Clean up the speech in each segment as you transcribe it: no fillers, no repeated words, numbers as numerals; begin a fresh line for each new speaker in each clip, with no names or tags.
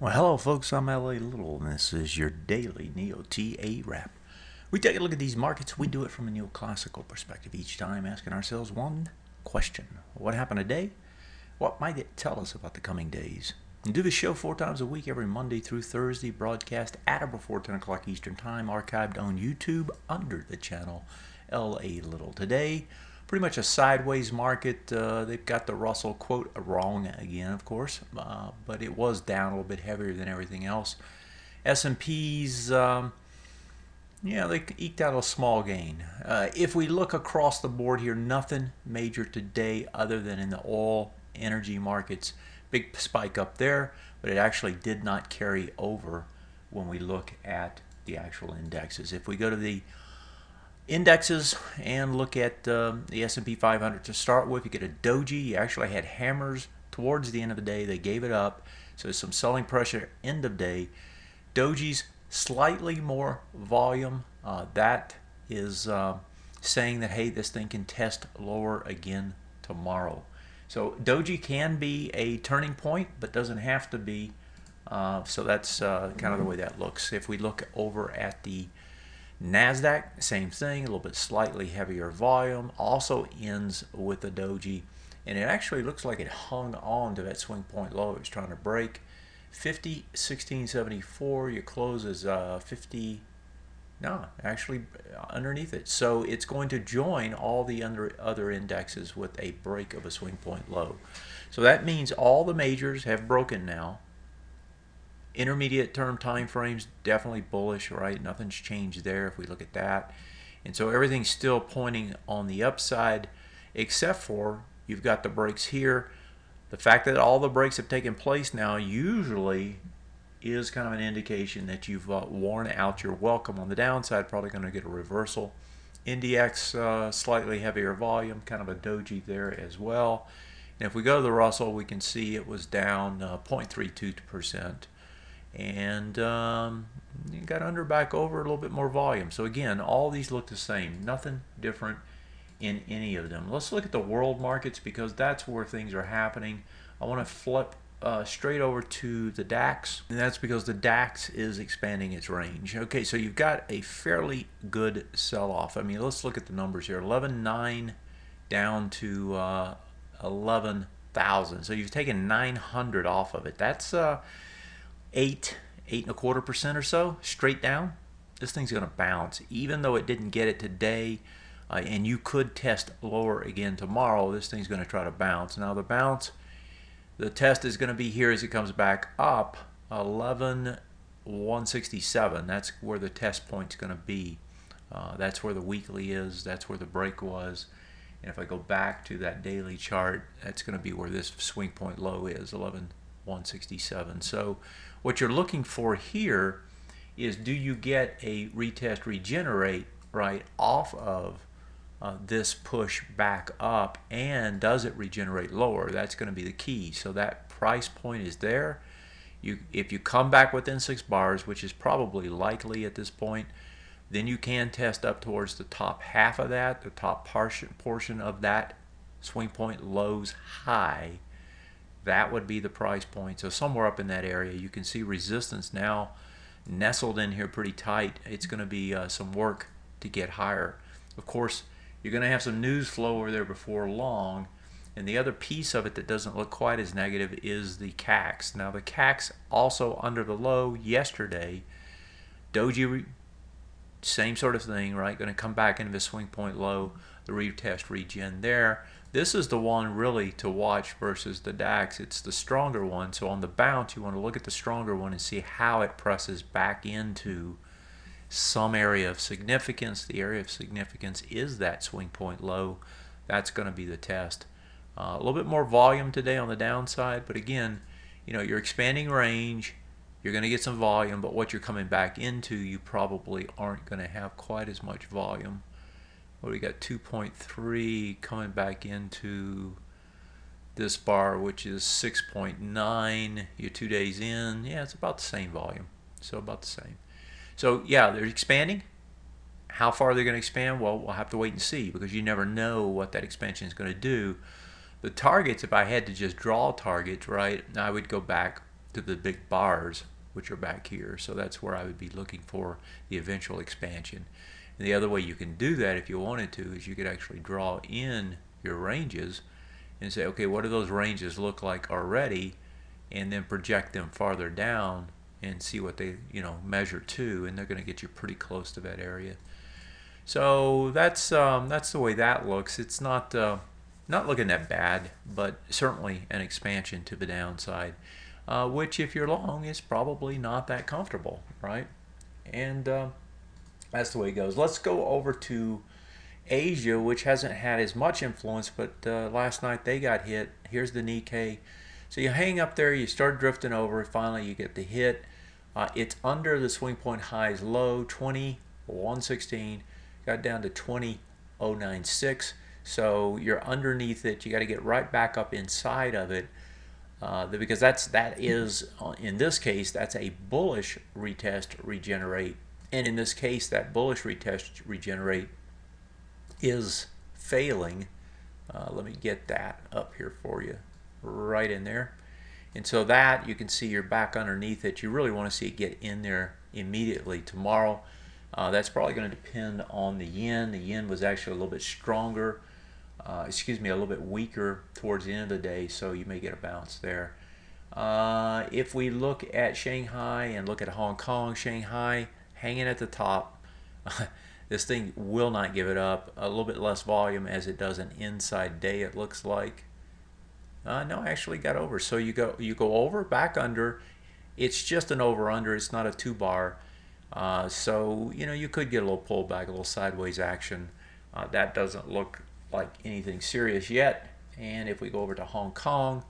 Well, hello, folks. I'm LA Little, and this is your daily NeoTA wrap. We take a look at these markets. We do it from a neoclassical perspective each time, asking ourselves one question: what happened today? What might it tell us about the coming days? We do the show 4 times a week, every Monday through Thursday, broadcast at or before 10 o'clock Eastern Time, archived on YouTube under the channel LA Little. Today, pretty much a sideways market. They've got the Russell quote wrong again, of course, but it was down a little bit heavier than everything else. S&Ps, yeah, they eked out a small gain. If we look across the board here, nothing major today other than in the oil energy markets. Big spike up there, but it actually did not carry over when we look at the actual indexes. If we go to the indexes and look at the S&P 500 to start with, you get a doji. You actually had hammers towards the end of the day. They gave it up, so some selling pressure end of day. Doji's slightly more volume. That is saying that, hey, this thing can test lower again tomorrow. So doji can be a turning point, but doesn't have to be. So that's kind of the way that looks. If we look over at the NASDAQ, same thing, a little bit slightly heavier volume, also ends with a doji, and it actually looks like it hung on to that swing point low it was trying to break. 50.1674, your close is 50, no, actually underneath it. So it's going to join all the other indexes with a break of a swing point low. So that means all the majors have broken now. Intermediate term time frames definitely bullish, right? Nothing's changed there if we look at that. And so everything's still pointing on the upside, except for you've got the breaks here. The fact that all the breaks have taken place now usually is kind of an indication that you've worn out your welcome on the downside. Probably going to get a reversal. NDX slightly heavier volume, kind of a doji there as well. And if we go to the Russell, we can see it was down 0.32%. And you got under back over a little bit more volume. So again, all these look the same. Nothing different in any of them. Let's look at the world markets because that's where things are happening. I want to flip straight over to the DAX, and that's because the DAX is expanding its range. Okay, so you've got a fairly good sell-off. I mean, let's look at the numbers here. 11.9 down to 11,000. So you've taken 900 off of it. That's 8.25% or so straight down. This thing's going to bounce, even though it didn't get it today. And you could test lower again tomorrow. This thing's going to try to bounce. Now the test is going to be here as it comes back up, 11,167. That's where the test point's going to be. That's where the weekly is. That's where the break was. And if I go back to that daily chart, that's going to be where this swing point low is, 11,167. So what you're looking for here is, do you get a retest regenerate right off of this push back up, and does it regenerate lower? That's going to be the key. So that price point is there. If you come back within 6 bars, which is probably likely at this point, then you can test up towards the top half of that, the top portion of that swing point low's high. That would be the price point. So somewhere up in that area, you can see resistance now nestled in here pretty tight. It's going to be some work to get higher. Of course, you're going to have some news flow over there before long. And the other piece of it that doesn't look quite as negative is the CACs. Now the CACs also under the low yesterday. Doji, same sort of thing, right? Going to come back into the swing point low, the retest regen there. This is the one really to watch versus the DAX. It's the stronger one. So on the bounce, you want to look at the stronger one and see how it presses back into some area of significance. The area of significance is that swing point low. That's going to be the test. A little bit more volume today on the downside, but again, you know, you're expanding range, you're going to get some volume, but what you're coming back into, you probably aren't going to have quite as much volume. What do we got? 2.3 coming back into this bar, which is 6.9. You're 2 days in. Yeah, it's about the same volume. So about the same. So yeah, they're expanding. How far they're going to expand? Well, we'll have to wait and see, because you never know what that expansion is going to do. The targets, if I had to just draw targets, right, I would go back to the big bars, which are back here. So that's where I would be looking for the eventual expansion. And the other way you can do that if you wanted to is you could actually draw in your ranges and say, okay, what do those ranges look like already, and then project them farther down and see what they measure to, and they're going to get you pretty close to that area. So that's the way that looks. It's not looking that bad, but certainly an expansion to the downside, which if you're long is probably not that comfortable, right? And that's the way it goes. Let's go over to Asia, which hasn't had as much influence, but last night they got hit. Here's the Nikkei. So you hang up there, you start drifting over, finally you get the hit. It's under the swing point highs low, 20,116, got down to 20,096. So you're underneath it. You got to get right back up inside of it, because that is in this case that's a bullish retest regenerate, and in this case that bullish retest regenerate is failing. Let me get that up here for you, right in there. And so that you can see you're back underneath it. You really want to see it get in there immediately tomorrow. That's probably going to depend on the yen. The yen was actually a little bit stronger, a little bit weaker towards the end of the day, so you may get a bounce there. If we look at Shanghai and look at Hong Kong, Shanghai hanging at the top. This thing will not give it up. A little bit less volume as it does an inside day, it looks like. No, actually got over. So you go over, back under. It's just an over-under. It's not a 2-bar. So you could get a little pullback, a little sideways action. That doesn't look like anything serious yet. And if we go over to Hong Kong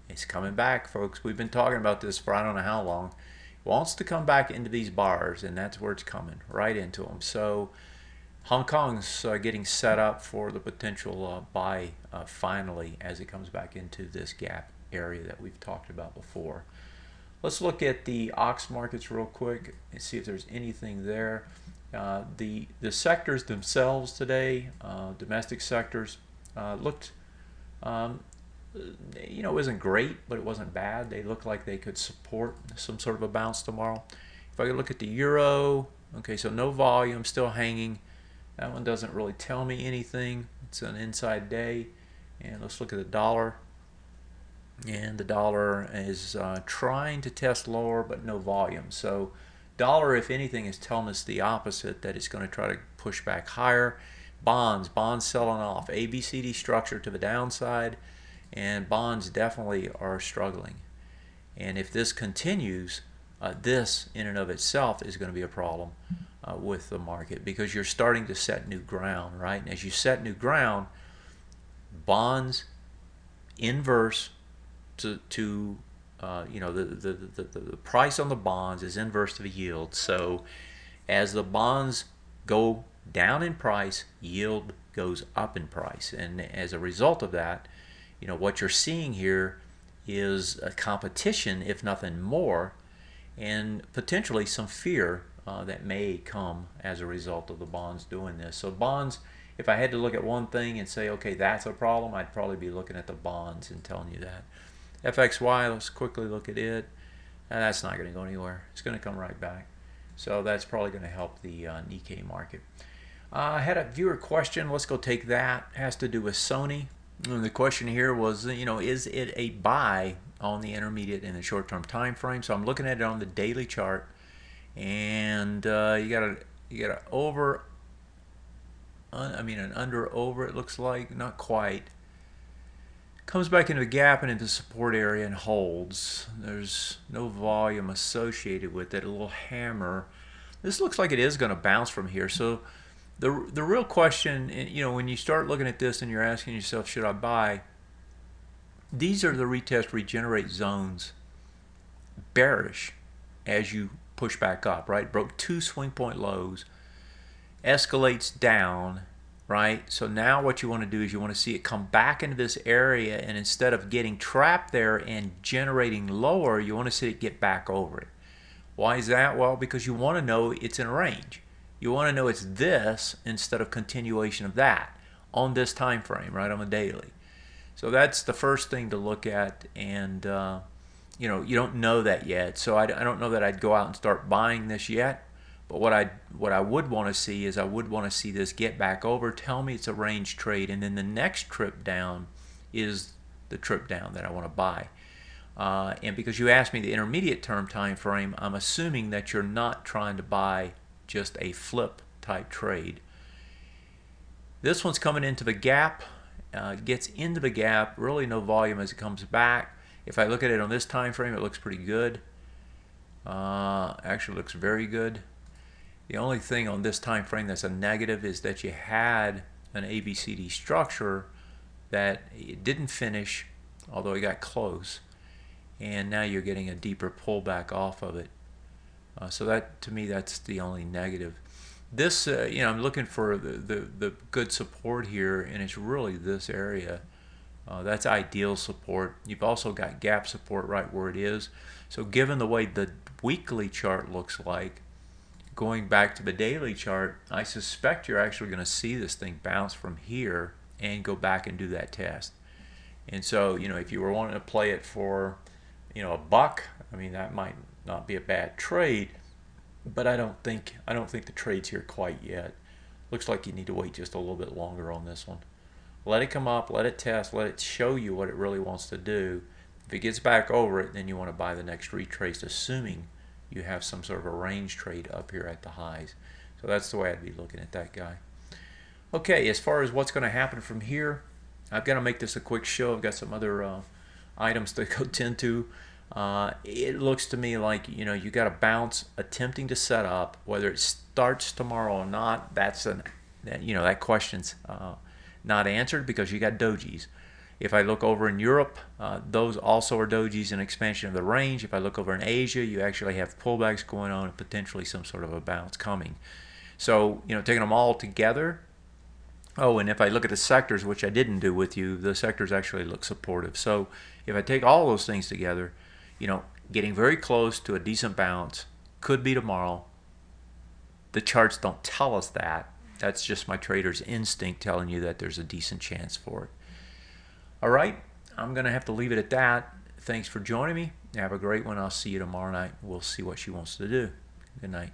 is coming back, folks. We've been talking about this for I don't know how long. It wants to come back into these bars, and that's where it's coming, right into them. So Hong Kong's getting set up for the potential buy finally as it comes back into this gap area that we've talked about before. Let's look at the OX markets real quick and see if there's anything there. The sectors themselves today, domestic sectors, looked, it wasn't great, but it wasn't bad. They looked like they could support some sort of a bounce tomorrow. If I could look at the euro, okay, so no volume, still hanging. That one doesn't really tell me anything. It's an inside day. And let's look at the dollar. And the dollar is trying to test lower, but no volume. So dollar, if anything, is telling us the opposite, that it's going to try to push back higher. Bonds selling off. ABCD structure to the downside, and bonds definitely are struggling. And if this continues, this in and of itself is going to be a problem with the market, because you're starting to set new ground, right? And as you set new ground, bonds inverse to the price on the bonds is inverse to the yield. So as the bonds go down in price, yield goes up in price, and as a result of that, what you're seeing here is a competition, if nothing more, and potentially some fear that may come as a result of the bonds doing this. So bonds, if I had to look at one thing and say, okay, that's a problem, I'd probably be looking at the bonds and telling you that. FXY, let's quickly look at it. That's not going to go anywhere. It's going to come right back. So that's probably going to help the Nikkei market. I had a viewer question. Let's go take that. It has to do with Sony. And the question here was, is it a buy on the intermediate and the short-term time frame? So I'm looking at it on the daily chart, and you got an over. An under over. It looks like, not quite. Comes back into the gap and into the support area and holds. There's no volume associated with it. A little hammer. This looks like it is going to bounce from here. So the real question, when you start looking at this and you're asking yourself, should I buy? These are the retest regenerate zones, bearish as you push back up, right? Broke 2 swing point lows, escalates down, right? So now what you want to do is you want to see it come back into this area, and instead of getting trapped there and generating lower, you want to see it get back over it. Why is that? Well, because you want to know it's in a range. You want to know it's this instead of continuation of that on this time frame, right, on the daily. So that's the first thing to look at, and you know, you don't know that yet. So I don't know that I'd go out and start buying this yet. But what I would want to see is I would want to see this get back over, tell me it's a range trade, and then the next trip down is the trip down that I want to buy. And because you asked me the intermediate term time frame, I'm assuming that you're not trying to buy just a flip type trade. This one's coming into the gap, gets into the gap, really no volume as it comes back. If I look at it on this time frame, it looks pretty good. Actually looks very good. The only thing on this time frame that's a negative is that you had an ABCD structure that it didn't finish, although it got close, and now you're getting a deeper pullback off of it. So that, to me, that's the only negative. This, you know, I'm looking for the good support here, and it's really this area. That's ideal support. You've also got gap support right where it is. So given the way the weekly chart looks like, going back to the daily chart, I suspect you're actually going to see this thing bounce from here and go back and do that test. And so, you know, if you were wanting to play it for, you know, $1, I mean, that might not be a bad trade, but I don't think the trade's here quite yet. Looks like you need to wait just a little bit longer on this one. Let it come up, let it test, let it show you what it really wants to do. If it gets back over it, then you want to buy the next retrace, assuming you have some sort of a range trade up here at the highs. So that's the way I'd be looking at that guy. Okay, as far as what's going to happen from here, I've got to make this a quick show. I've got some other items to go tend to. It looks to me like, you know, you got a bounce attempting to set up. Whether it starts tomorrow or not, that question's not answered because you got dojis. If I look over in Europe, those also are dojis, an expansion of the range. If I look over in Asia, you actually have pullbacks going on and potentially some sort of a bounce coming. So, you know, taking them all together. Oh, and if I look at the sectors, which I didn't do with you, the sectors actually look supportive. So if I take all those things together, you know, getting very close to a decent bounce, could be tomorrow. The charts don't tell us that. That's just my trader's instinct telling you that there's a decent chance for it. All right, I'm going to have to leave it at that. Thanks for joining me. Have a great one. I'll see you tomorrow night. We'll see what she wants to do. Good night.